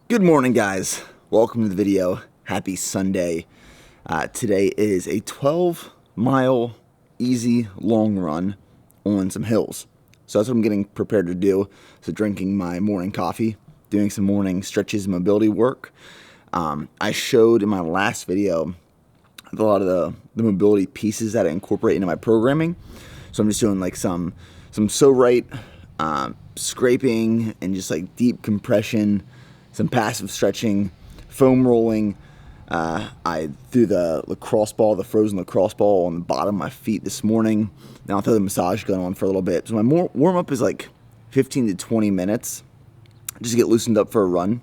Good morning, guys. Welcome to the video. Happy Sunday. Today is a 12-mile easy long run on some hills. So that's what I'm getting prepared to do. So drinking my morning coffee, doing some morning stretches and mobility work. I showed in my last video a lot of the mobility pieces that I incorporate into my programming. So I'm just doing like some so right scraping and just like deep compression, some passive stretching, foam rolling. I threw the lacrosse ball, the frozen lacrosse ball on the bottom of my feet this morning. Now I'll throw the massage gun on for a little bit. So my warm-up is like 15 to 20 minutes just to get loosened up for a run,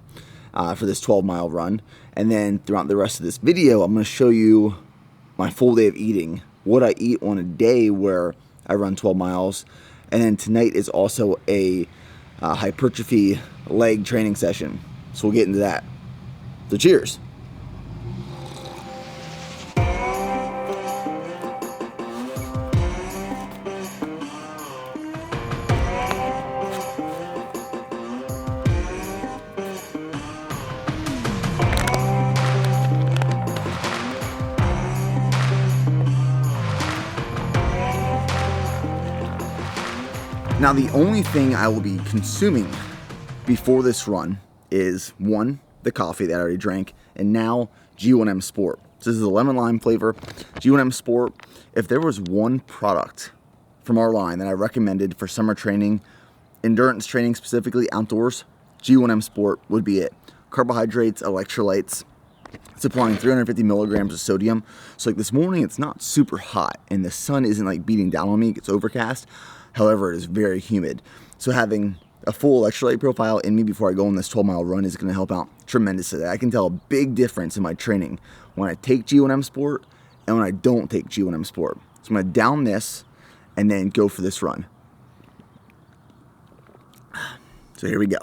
for this 12-mile run. And then throughout the rest of this video, I'm going to show you my full day of eating, what I eat on a day where I run 12 miles. And then tonight is also a hypertrophy leg training session. So we'll get into that. So cheers. Now, the only thing I will be consuming before this run is one, the coffee that I already drank, and now G1M Sport. So this is a lemon lime flavor, G1M Sport. If there was one product from our line that I recommended for summer training, endurance training specifically, outdoors, G1M Sport would be it. Carbohydrates, electrolytes, supplying 350 milligrams of sodium. So like this morning, it's not super hot and the sun isn't like beating down on me, it's overcast. However, it is very humid. So having a full electrolyte profile in me before I go on this 12-mile run is going to help out tremendously. I can tell a big difference in my training when I take G1M Sport and when I don't take G1M Sport. So I'm going to down this and then go for this run. So here we go.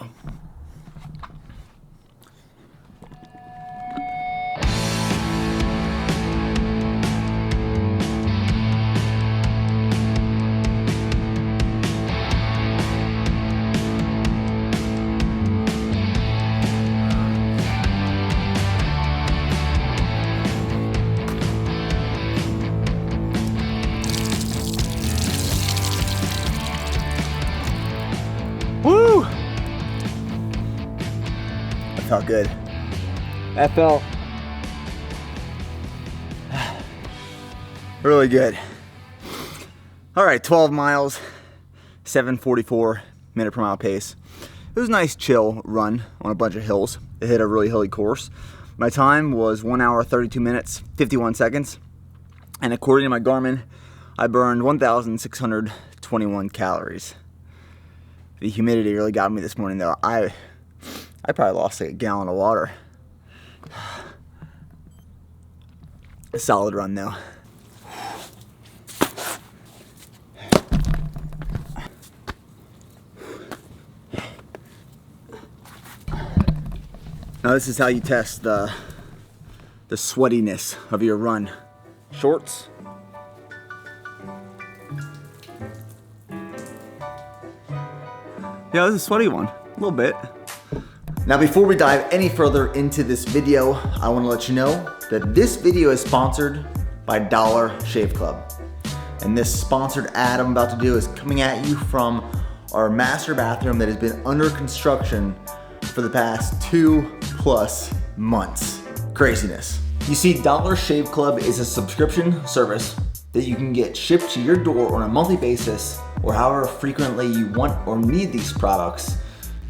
Woo! That felt good. That felt really good. All right, 12 miles, 7:44 minute per mile pace. It was a nice chill run on a bunch of hills. It hit a really hilly course. My time was 1 hour, 32 minutes, 51 seconds. And according to my Garmin, I burned 1,621 calories. The humidity really got me this morning, though. I probably lost like a gallon of water. A solid run, though. Now this is how you test the sweatiness of your run. Shorts. Yeah, this is a sweaty one, a little bit. Now before we dive any further into this video, I want to let you know that this video is sponsored by Dollar Shave Club. And this sponsored ad I'm about to do is coming at you from our master bathroom that has been under construction for the past 2+ months. Craziness. You see, Dollar Shave Club is a subscription service that you can get shipped to your door on a monthly basis or however frequently you want or need these products.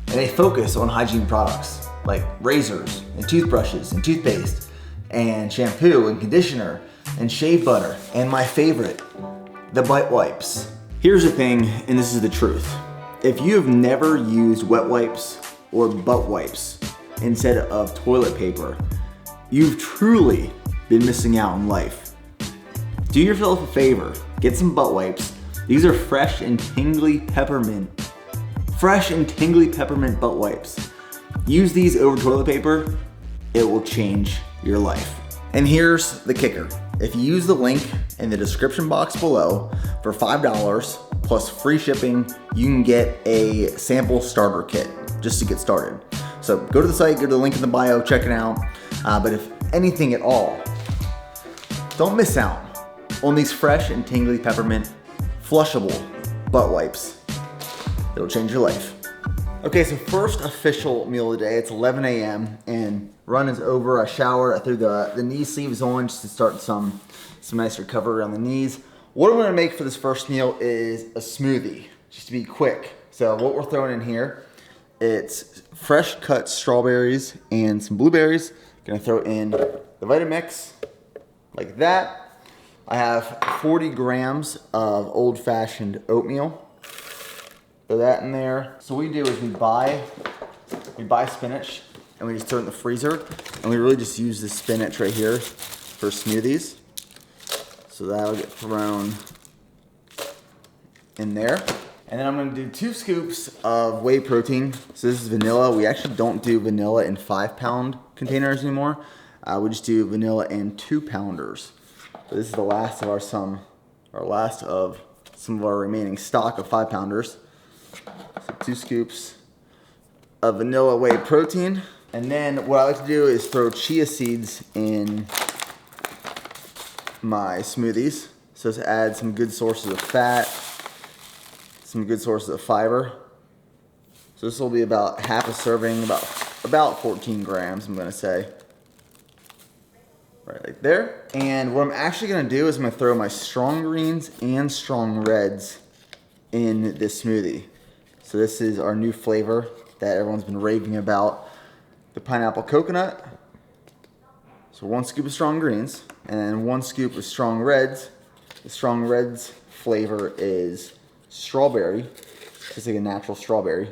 And they focus on hygiene products like razors and toothbrushes and toothpaste and shampoo and conditioner and shave butter and my favorite, the butt wipes. Here's the thing, and this is the truth. If you have never used wet wipes or butt wipes instead of toilet paper, you've truly been missing out on life. Do yourself a favor, get some butt wipes. These are fresh and tingly peppermint butt wipes. Use these over toilet paper, it will change your life. And here's the kicker. If you use the link in the description box below for $5 plus free shipping, you can get a sample starter kit just to get started. So So go to the site, go to the link in the bio, check it out. But if anything at all, don't miss out on these fresh and tingly peppermint flushable butt wipes. It'll change your life. Okay, so first official meal of the day. It's 11 a.m. and run is over. I showered, I threw the knee sleeves on just to start some nice recovery around the knees. What I'm gonna make for this first meal is a smoothie, just to be quick. So what we're throwing in here, it's fresh cut strawberries and some blueberries. Gonna throw in the Vitamix, like that. I have 40 grams of old-fashioned oatmeal. Throw that in there. So what we do is we buy spinach and we just throw it in the freezer, and we really just use this spinach right here for smoothies. So that'll get thrown in there. And then I'm gonna do 2 scoops of whey protein. So this is vanilla. We actually don't do vanilla in 5-pound containers anymore. We just do vanilla in 2-pounders. So this is the last of some of our remaining stock of 5-pounders. So 2 scoops of vanilla whey protein. And then what I like to do is throw chia seeds in my smoothies. So to add some good sources of fat, some good sources of fiber. So this will be about half a serving, about 14 grams, I'm gonna say. Right there. And what I'm actually gonna do is I'm gonna throw my strong greens and strong reds in this smoothie. So this is our new flavor that everyone's been raving about, the pineapple coconut. So 1 scoop of strong greens and then 1 scoop of strong reds. The strong reds flavor is strawberry, just like a natural strawberry.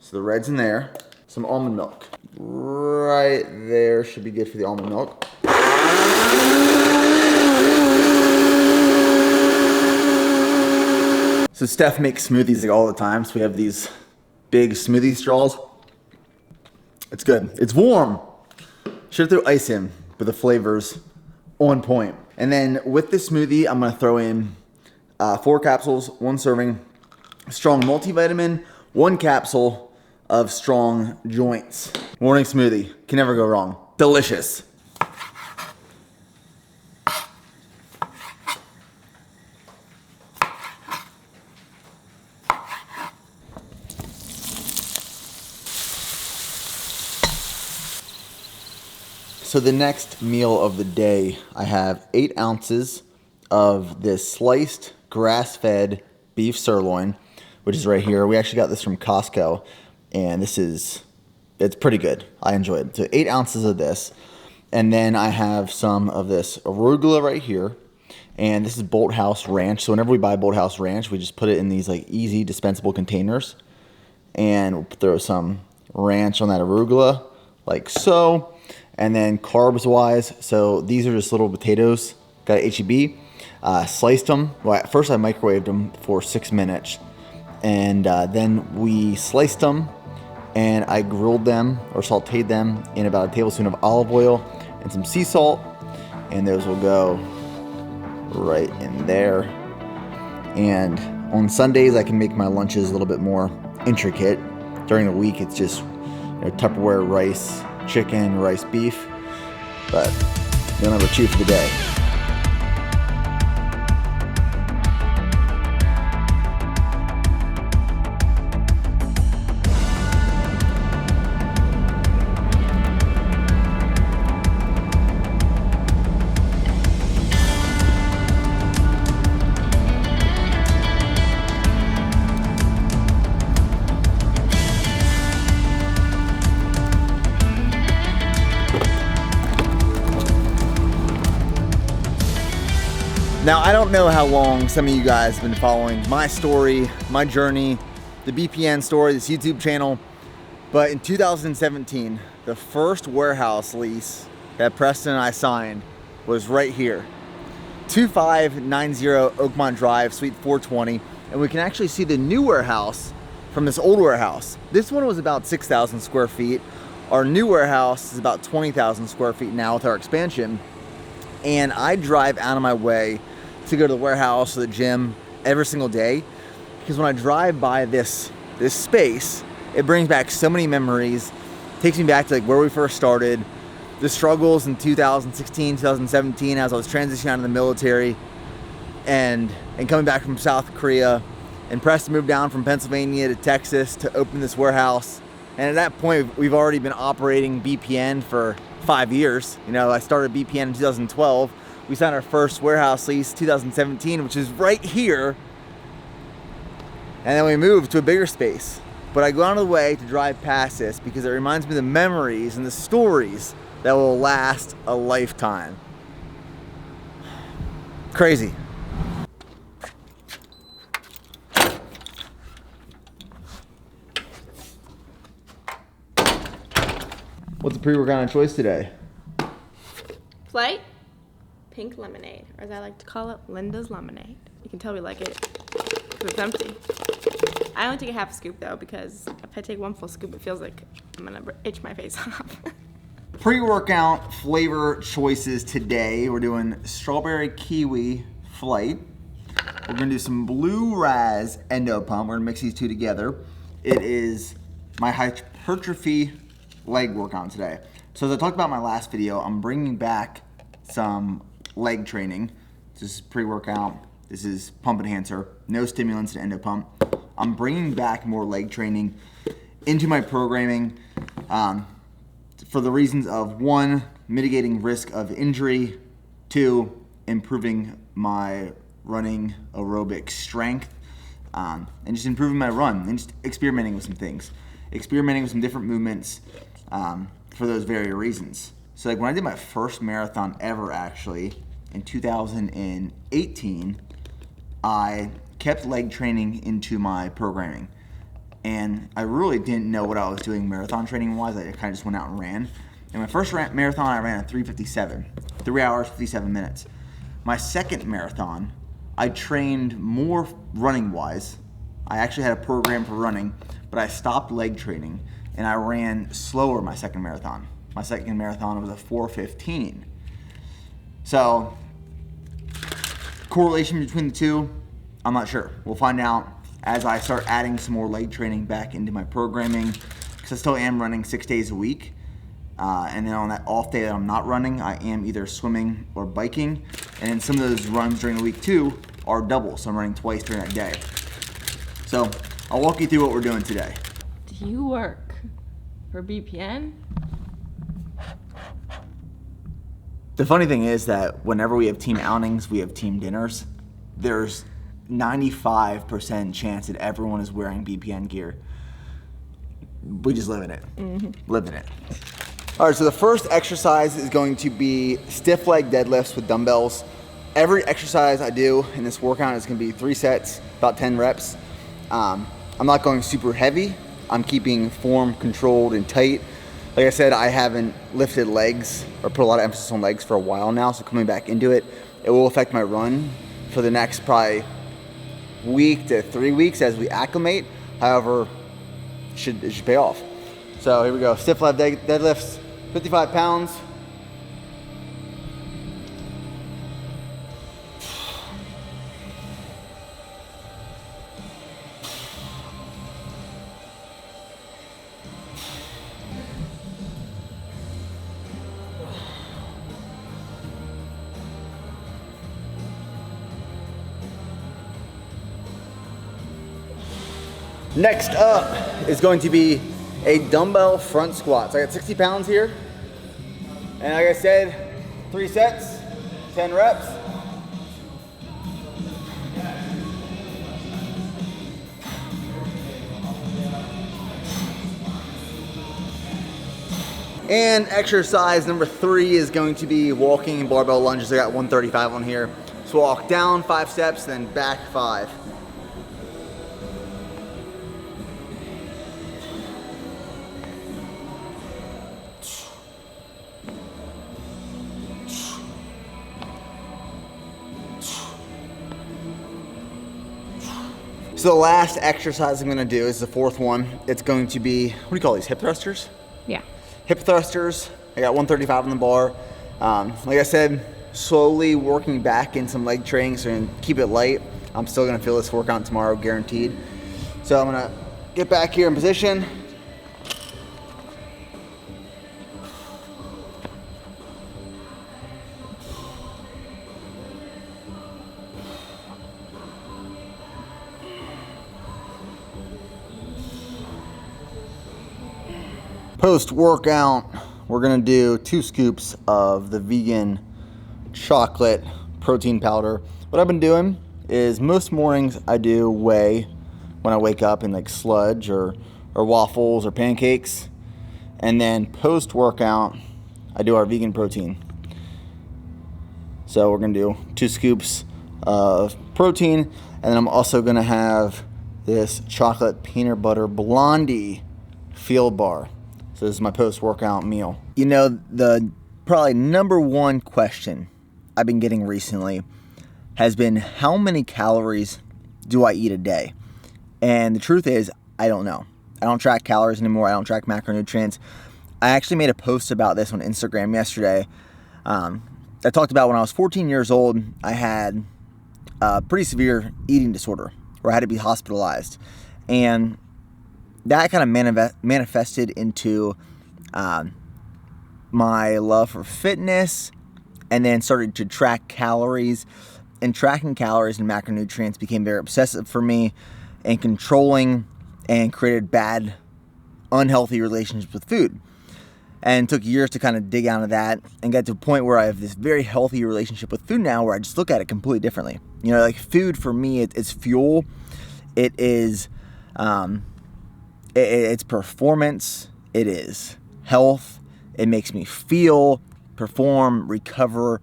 So the red's in there. Some almond milk. Right there should be good for the almond milk. So Steph makes smoothies like all the time. So we have these big smoothie straws. It's good. It's warm. Should throw ice in, but the flavor's on point. And then with this smoothie, I'm gonna throw in 4 capsules, 1 serving, strong multivitamin, 1 capsule of strong joints. Morning smoothie, can never go wrong. Delicious. So the next meal of the day, I have 8 ounces of this sliced grass-fed beef sirloin, which is right here. We actually got this from Costco, and it's pretty good. I enjoy it. So 8 ounces of this. And then I have some of this arugula right here. And this is Bolt House Ranch. So whenever we buy Bolt House Ranch, we just put it in these like easy dispensable containers. And we'll throw some ranch on that arugula, like so. And then carbs wise, so these are just little potatoes, got HEB. Sliced them. Well, at first I microwaved them for 6 minutes. And then we sliced them and I grilled them or sauteed them in about a tablespoon of olive oil and some sea salt. And those will go right in there. And on Sundays, I can make my lunches a little bit more intricate. During the week, it's just Tupperware rice, chicken, rice, beef. But meal number 2 for the day. Now, I don't know how long some of you guys have been following my story, my journey, the BPN story, this YouTube channel, but in 2017, the first warehouse lease that Preston and I signed was right here. 2590 Oakmont Drive, Suite 420, and we can actually see the new warehouse from this old warehouse. This one was about 6,000 square feet. Our new warehouse is about 20,000 square feet now with our expansion, and I drive out of my way to go to the warehouse or the gym every single day, because when I drive by this space, It brings back so many memories. Takes me back to like where we first started, the struggles in 2016, 2017 as I was transitioning out of the military and coming back from South Korea, and Preston moved down from Pennsylvania to Texas to open this warehouse. And at that point, we've already been operating BPN for 5 years. You know, I started BPN in 2012. We signed our first warehouse lease 2017, which is right here. And then we moved to a bigger space. But I go out of the way to drive past this because it reminds me of the memories and the stories that will last a lifetime. Crazy. What's the pre-workout of choice today? Flight pink lemonade, or as I like to call it, Linda's lemonade. You can tell we like it because it's empty. I only take a half scoop though, because if I take one full scoop, it feels like I'm gonna itch my face off. Pre-workout flavor choices today. We're doing strawberry kiwi flight. We're gonna do some blue raz endo pump. We're gonna mix these two together. It is my hypertrophy leg workout today. So as I talked about in my last video, I'm bringing back some leg training. This is pre-workout. This is pump enhancer. No stimulants and endo pump. I'm bringing back more leg training into my programming for the reasons of 1, mitigating risk of injury, 2, improving my running aerobic strength, and just improving my run and just experimenting with some things. Experimenting with some different movements for those very reasons. So like when I did my first marathon ever actually in 2018, I kept leg training into my programming. And I really didn't know what I was doing marathon training wise. I kind of just went out and ran. And my first marathon I ran at 3:57, 3 hours, 57 minutes. My second marathon, I trained more running wise. I actually had a program for running, but I stopped leg training and I ran slower my second marathon. My second marathon was a 4:15. So, correlation between the two, I'm not sure. We'll find out as I start adding some more leg training back into my programming, because I still am running 6 days a week. And then on that off day that I'm not running, I am either swimming or biking. And then some of those runs during the week too are double, so I'm running twice during that day. So I'll walk you through what we're doing today. Do you work for BPN? The funny thing is that whenever we have team outings, we have team dinners, there's 95% chance that everyone is wearing BPN gear. We just live in it. Live in it. All right, so the first exercise is going to be stiff leg deadlifts with dumbbells. Every exercise I do in this workout is gonna be 3 sets, about 10 reps. I'm not going super heavy. I'm keeping form controlled and tight. Like I said, I haven't lifted legs or put a lot of emphasis on legs for a while now, so coming back into it, it will affect my run for the next probably week to 3 weeks as we acclimate. However, it should pay off. So here we go, stiff leg deadlifts, 55 pounds. Next up is going to be a dumbbell front squat. So I got 60 pounds here. And like I said, 3 sets, 10 reps. And exercise number 3 is going to be walking and barbell lunges. I got 135 on here. So walk down 5 steps, then back 5. So the last exercise I'm gonna do is the 4th one. It's going to be, what do you call these, hip thrusters? Yeah. Hip thrusters. I got 135 on the bar. Like I said, slowly working back in some leg training, so I'm gonna keep it light. I'm still gonna feel this workout tomorrow, guaranteed. So I'm gonna get back here in position, Post-workout, we're gonna do 2 scoops of the vegan chocolate protein powder. What I've been doing is most mornings I do whey when I wake up in like sludge or waffles or pancakes. And then post-workout, I do our vegan protein. So we're gonna do 2 scoops of protein, and then I'm also gonna have this chocolate peanut butter blondie field bar. So this is my post-workout meal. You know, the probably number one question I've been getting recently has been, how many calories do I eat a day? And the truth is, I don't know. I don't track calories anymore. I don't track macronutrients. I actually made a post about this on Instagram yesterday. I talked about when I was 14 years old, I had a pretty severe eating disorder where I had to be hospitalized. And that kind of manifested into my love for fitness, and then started to track calories. And tracking calories and macronutrients became very obsessive for me, and controlling, and created bad, unhealthy relationships with food. And it took years to kind of dig out of that and get to a point where I have this very healthy relationship with food now, where I just look at it completely differently. You know, like food for me, it's fuel. It is, it's performance. It is health. It makes me feel, perform, recover.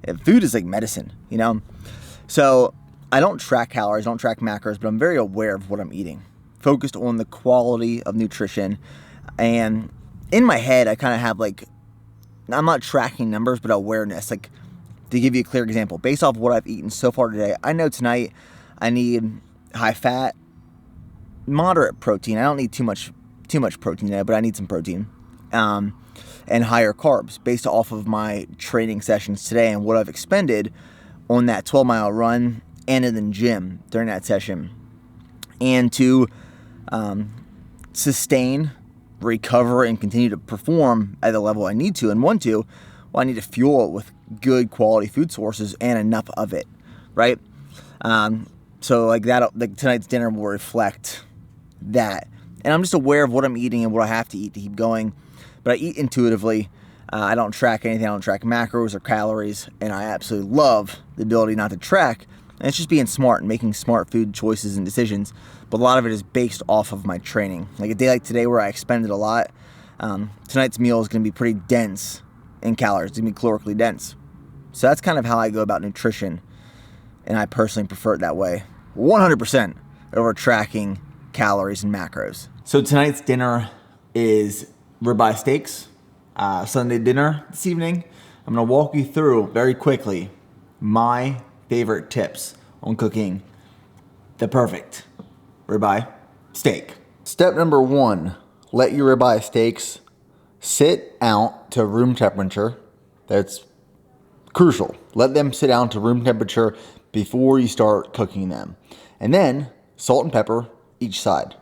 And food is like medicine, you know? So I don't track calories, I don't track macros, but I'm very aware of what I'm eating. Focused on the quality of nutrition. And in my head, I kind of have like, I'm not tracking numbers, but awareness. Like, to give you a clear example, based off what I've eaten so far today, I know tonight I need high fat, moderate protein. I don't need too much protein today, but I need some protein. And higher carbs based off of my training sessions today and what I've expended on that 12-mile run and in the gym during that session. And to sustain, recover, and continue to perform at the level I need to and want to, well, I need to fuel it with good quality food sources and enough of it, right? So like that, like tonight's dinner will reflect that. And I'm just aware of what I'm eating and what I have to eat to keep going. But I eat intuitively. I don't track anything. I don't track macros or calories. And I absolutely love the ability not to track. And it's just being smart and making smart food choices and decisions. But a lot of it is based off of my training. Like a day like today where I expended a lot, tonight's meal is going to be pretty dense in calories. It's going to be calorically dense. So that's kind of how I go about nutrition. And I personally prefer it that way. 100% over tracking calories and macros. So tonight's dinner is ribeye steaks. Sunday dinner this evening. I'm going to walk you through very quickly my favorite tips on cooking the perfect ribeye steak. Step number 1, let your ribeye steaks sit out to room temperature. That's crucial. Let them sit down to room temperature before you start cooking them. And then salt and pepper each side.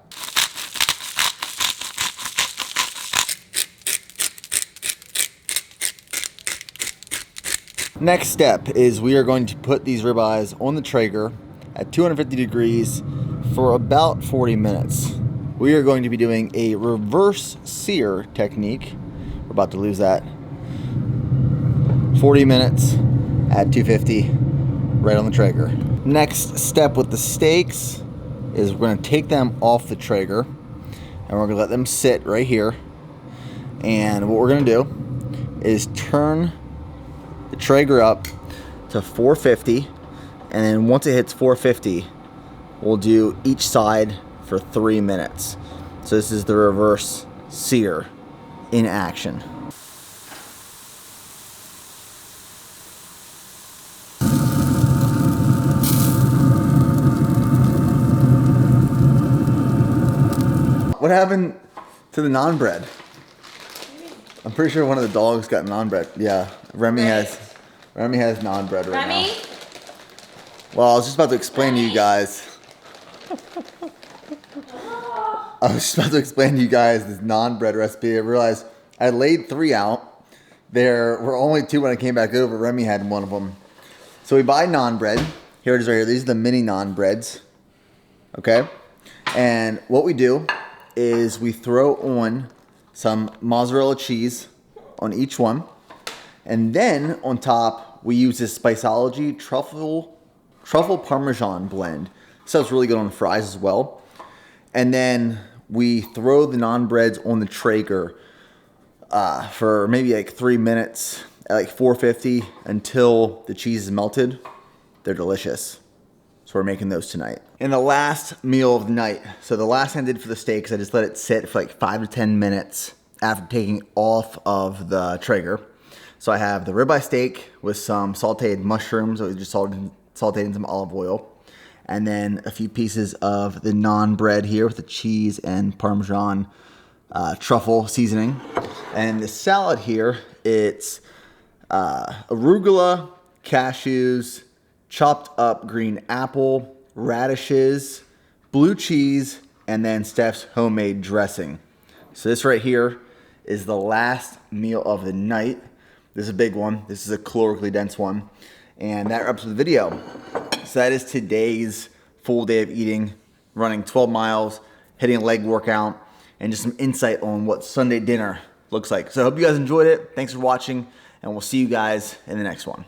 Next step is we are going to put these ribeyes on the Traeger at 250 degrees for about 40 minutes. We are going to be doing a reverse sear technique. We're about to lose that. 40 minutes at 250 right on the Traeger. Next step with the steaks is we're going to take them off the Traeger and we're going to let them sit right here. And what we're going to do is turn the Traeger up to 450, and then once it hits 450, we'll do each side for 3 minutes. So this is the reverse sear in action. What happened to the naan bread? I'm pretty sure one of the dogs got naan bread. Yeah, Remy has naan bread right now. Well, I was just about to explain to you guys. This naan bread recipe. I realized I laid 3 out. There were only 2 when I came back over. Remy had one of them. So we buy naan bread. Here it is right here. These are the mini naan breads. Okay? And what we do is we throw on some mozzarella cheese on each one. And then on top, we use this Spiceology truffle Parmesan blend. So it's really good on fries as well. And then we throw the naan breads on the Traeger for maybe like 3 minutes at like 450 until the cheese is melted. They're delicious. So we're making those tonight. And the last meal of the night. So the last thing I did for the steak is I just let it sit for like 5 to 10 minutes after taking it off of the Traeger. So I have the ribeye steak with some sauteed mushrooms. I just sauteed in some olive oil. And then a few pieces of the naan bread here with the cheese and Parmesan truffle seasoning. And the salad here, it's arugula, cashews, chopped up green apple, radishes, blue cheese, and then Steph's homemade dressing. So this right here is the last meal of the night. This is a big one. This is a calorically dense one. And that wraps up the video. So that is today's full day of eating, running 12 miles, hitting a leg workout, and just some insight on what Sunday dinner looks like. So I hope you guys enjoyed it. Thanks for watching, and we'll see you guys in the next one.